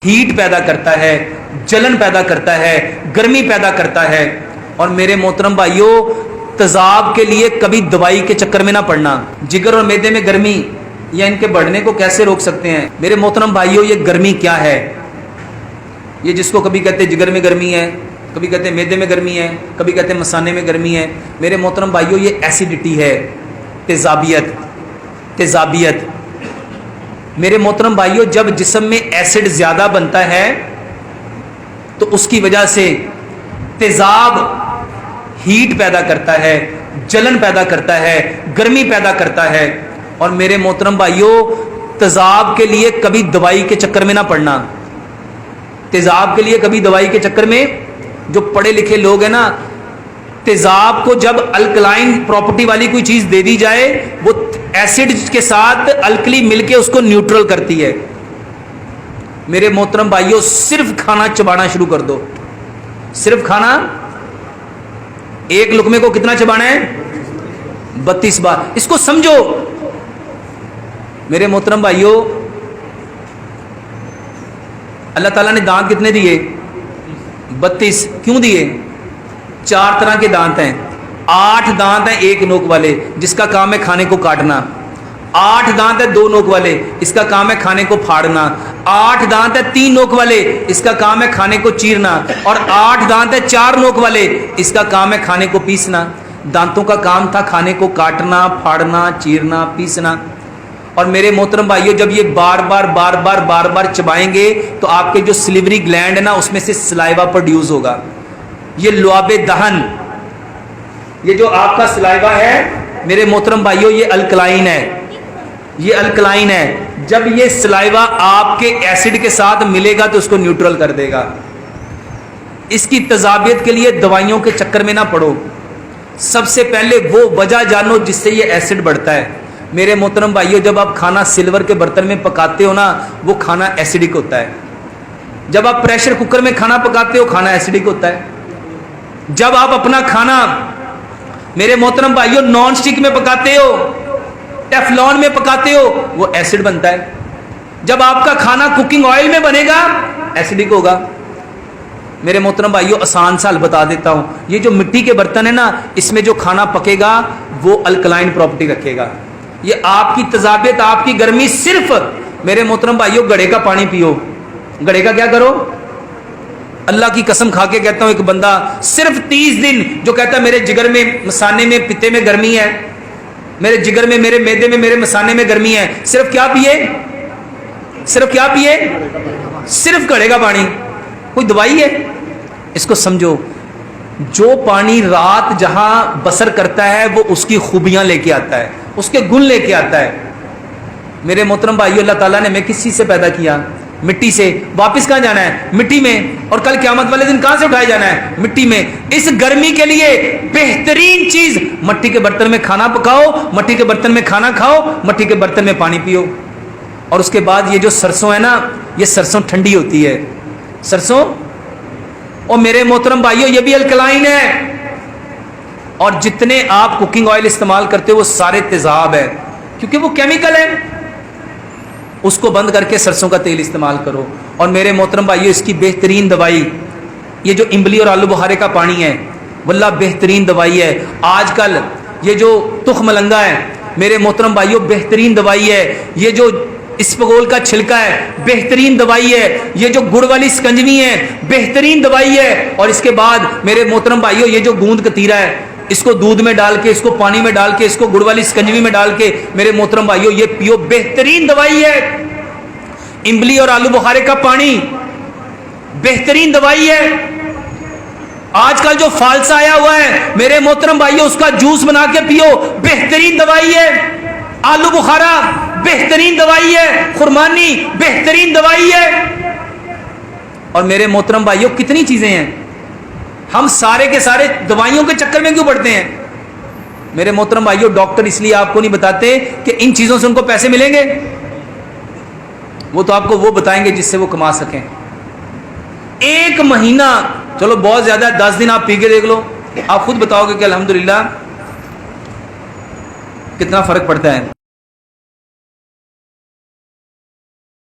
Heat پیدا کرتا ہے، جلن پیدا کرتا ہے، گرمی پیدا کرتا ہے۔ اور میرے محترم بھائیوں، تیزاب کے لیے کبھی دوائی کے چکر میں نہ پڑنا۔ جگر اور معدے میں گرمی یا ان کے بڑھنے کو کیسے روک سکتے ہیں؟ میرے محترم بھائیوں، یہ گرمی کیا ہے؟ یہ جس کو کبھی کہتے ہیں جگر میں گرمی ہے، کبھی کہتے ہیں معدے میں گرمی ہے، کبھی کہتے ہیں مثانے میں گرمی ہے۔ میرے محترم بھائیوں، یہ ایسیڈیٹی ہے، تیزابیت۔ میرے محترم بھائیوں، جب جسم میں ایسڈ زیادہ بنتا ہے تو اس کی وجہ سے تیزاب ہیٹ پیدا کرتا ہے، جلن پیدا کرتا ہے، گرمی پیدا کرتا ہے۔ اور میرے محترم بھائیوں، تیزاب کے لیے کبھی دوائی کے چکر میں نہ پڑنا۔ تیزاب کے لیے کبھی دوائی کے چکر میں، جو پڑھے لکھے لوگ ہیں نا، تیزاب کو جب الکلائن پراپرٹی والی کوئی چیز دے دی جائے، وہ ایسڈ کے ساتھ الکلی مل کے اس کو نیوٹرل کرتی ہے۔ میرے محترم بھائیوں، صرف کھانا چبانا شروع کر دو۔ صرف کھانا، ایک لقمے کو کتنا چبانا ہے؟ 32 بار۔ اس کو سمجھو میرے محترم بھائیوں، اللہ تعالیٰ نے دانت کتنے دیے؟ 32۔ کیوں دیے؟ 4 طرح کے دانت ہیں۔ 8 دانت ہیں ایک نوک والے، جس کا کام ہے کھانے کو کاٹنا۔ 8 دانت ہیں 2 نوک والے، اس کا کام ہے کھانے کو پھاڑنا۔ 8 دانت ہیں 3 نوک والے، اس کا کام ہے کھانے کو چیرنا۔ اور 8 دانت ہیں 4 نوک والے، اس کا کام ہے کھانے کو پیسنا۔ دانتوں کا کام تھا کھانے کو کاٹنا، پھاڑنا، چیرنا، پیسنا۔ اور میرے محترم بھائیوں، جب یہ بار بار چبائیں گے تو آپ کے جو سلیوری گلینڈ ہے نا، اس میں سے سلائیوا پروڈیوس ہوگا۔ یہ لعاب دہن، یہ جو آپ کا سلائیوا ہے میرے محترم بھائیوں، یہ الکلائن ہے، یہ الکلائن ہے۔ جب یہ سلائیوا آپ کے ایسڈ کے ساتھ ملے گا تو اس کو نیوٹرل کر دے گا۔ اس کی تیزابیت کے لیے دوائیوں کے چکر میں نہ پڑو۔ سب سے پہلے وہ وجہ جانو جس سے یہ ایسڈ بڑھتا ہے۔ میرے محترم بھائیوں، جب آپ کھانا سلور کے برتن میں پکاتے ہو نا، وہ کھانا ایسیڈک ہوتا ہے۔ جب آپ پریشر کوکر میں کھانا پکاتے ہو، کھانا ایسیڈک ہوتا ہے۔ جب آپ اپنا کھانا میرے محترم بھائیوں نان سٹک میں پکاتے ہو، ٹیفلون میں پکاتے ہو، وہ ایسڈ بنتا ہے۔ جب آپ کا کھانا کوکنگ آئل میں بنے گا، ایسیڈک ہوگا۔ میرے محترم بھائیوں، آسان سا حل بتا دیتا ہوں۔ یہ جو مٹی کے برتن ہے نا، اس میں جو کھانا پکے گا وہ الکلائن پراپرٹی رکھے گا۔ یہ آپ کی تیزابیت، آپ کی گرمی، صرف میرے محترم بھائیوں گڑھے کا پانی پیو۔ گڑھے کا کیا کرو؟ اللہ کی قسم کھا کے کہتا ہوں، ایک بندہ صرف 30 دن جو کہتا ہے میرے جگر میں، مثانے میں، پتے میں گرمی ہے، میرے جگر میں، میرے معدے میں، میرے مثانے میں گرمی ہے، صرف کیا پیے؟ صرف کیا پیے؟ صرف گڑھے کا پانی۔ کوئی دوائی ہے؟ اس کو سمجھو، جو پانی رات جہاں بسر کرتا ہے وہ اس کی خوبیاں لے کے آتا ہے، اس کے گن لے کے آتا ہے۔ میرے محترم بھائیو، اللہ تعالیٰ نے ہمیں کس چیز سے پیدا کیا؟ مٹی سے۔ واپس کہاں جانا ہے؟ مٹی میں۔ اور کل قیامت والے دن کہاں سے اٹھائے جانا ہے؟ مٹی میں۔ اس گرمی کے لیے بہترین چیز، مٹی کے برتن میں کھانا پکاؤ، مٹی کے برتن میں کھانا کھاؤ، مٹی کے برتن میں پانی پیو۔ اور اس کے بعد یہ جو سرسوں ہے نا، یہ سرسوں ٹھنڈی ہوتی ہے، سرسوں۔ اور میرے محترم بھائیو، یہ بھی الکلائن ہے۔ اور جتنے آپ کوکنگ آئل استعمال کرتے ہو وہ سارے تیزاب ہے، کیونکہ وہ کیمیکل ہے۔ اس کو بند کر کے سرسوں کا تیل استعمال کرو۔ اور میرے محترم بھائیو، اس کی بہترین دوائی یہ جو امبلی اور آلو بخارے کا پانی ہے، واللہ بہترین دوائی ہے۔ آج کل یہ جو تخم ملنگا ہے میرے محترم بھائیو، بہترین دوائی ہے۔ یہ جو اسپغول کا چھلکا ہے، بہترین دوائی ہے۔ یہ جو گڑ والی سکنجوی ہے، بہترین دوائی ہے۔ اور اس کے بعد میرے محترم بھائیو، یہ جو گوند کتیرا ہے، اس کو دودھ میں ڈال کے، اس کو پانی میں ڈال کے، اس کو گڑ والی سکنجوی میں ڈال کے میرے محترم بھائیو یہ پیو، بہترین دوائی ہے۔ امبلی اور آلو بخارے کا پانی بہترین دوائی ہے۔ آج کل جو فالسا آیا ہوا ہے میرے محترم بھائیو، اس کا جوس بنا کے پیو، بہترین دوائی ہے۔ آلو بخارا بہترین دوائی ہے، خرمانی بہترین دوائی ہے۔ اور میرے محترم بھائیو، کتنی چیزیں ہیں، ہم سارے کے سارے دوائیوں کے چکر میں کیوں پڑتے ہیں؟ میرے محترم بھائیو، ڈاکٹر اس لیے آپ کو نہیں بتاتے کہ ان چیزوں سے ان کو پیسے ملیں گے، وہ تو آپ کو وہ بتائیں گے جس سے وہ کما سکیں۔ 1 مہینہ، چلو بہت زیادہ 10 دن آپ پی کے دیکھ لو، آپ خود بتاؤ گے کہ الحمدللہ کتنا فرق پڑتا ہے۔